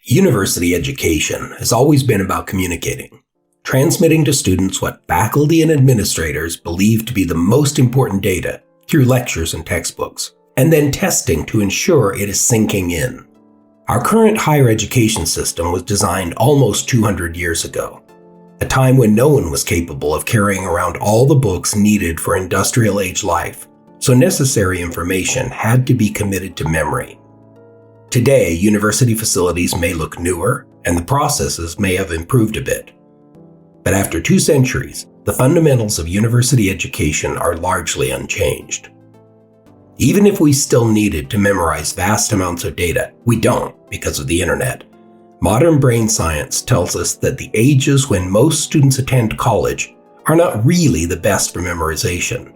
University education has always been about communicating, transmitting to students what faculty and administrators believe to be the most important data through lectures and textbooks, and then testing to ensure it is sinking in. Our current higher education system was designed almost 200 years ago, a time when no one was capable of carrying around all the books needed for industrial age life, so necessary information had to be committed to memory. Today, university facilities may look newer, and the processes may have improved a bit. But after 2 centuries, the fundamentals of university education are largely unchanged. Even if we still needed to memorize vast amounts of data, we don't because of the internet. Modern brain science tells us that the ages when most students attend college are not really the best for memorization.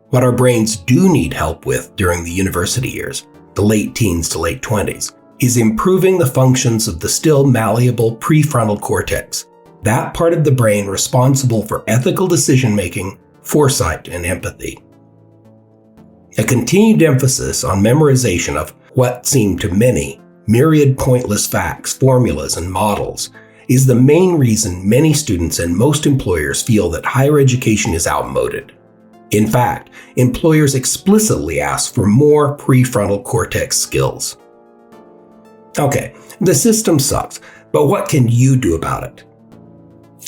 What our brains do need help with during the university years, the late teens to late 20s, is improving the functions of the still malleable prefrontal cortex, that part of the brain responsible for ethical decision-making, foresight, and empathy. A continued emphasis on memorization of what seem to many myriad pointless facts, formulas, and models is the main reason many students and most employers feel that higher education is outmoded. In fact, employers explicitly ask for more prefrontal cortex skills. Okay, the system sucks, but what can you do about it?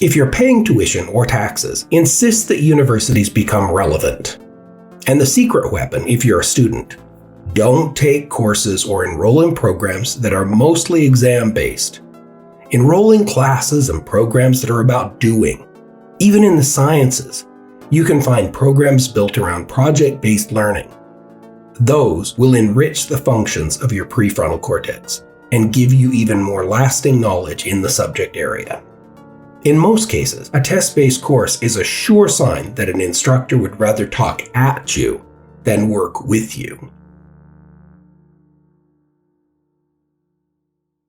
If you're paying tuition or taxes, insist that universities become relevant. And the secret weapon, if you're a student, don't take courses or enroll in programs that are mostly exam-based. Enroll in classes and programs that are about doing. Even in the sciences, you can find programs built around project-based learning. Those will enrich the functions of your prefrontal cortex and give you even more lasting knowledge in the subject area. In most cases, a test-based course is a sure sign that an instructor would rather talk at you than work with you.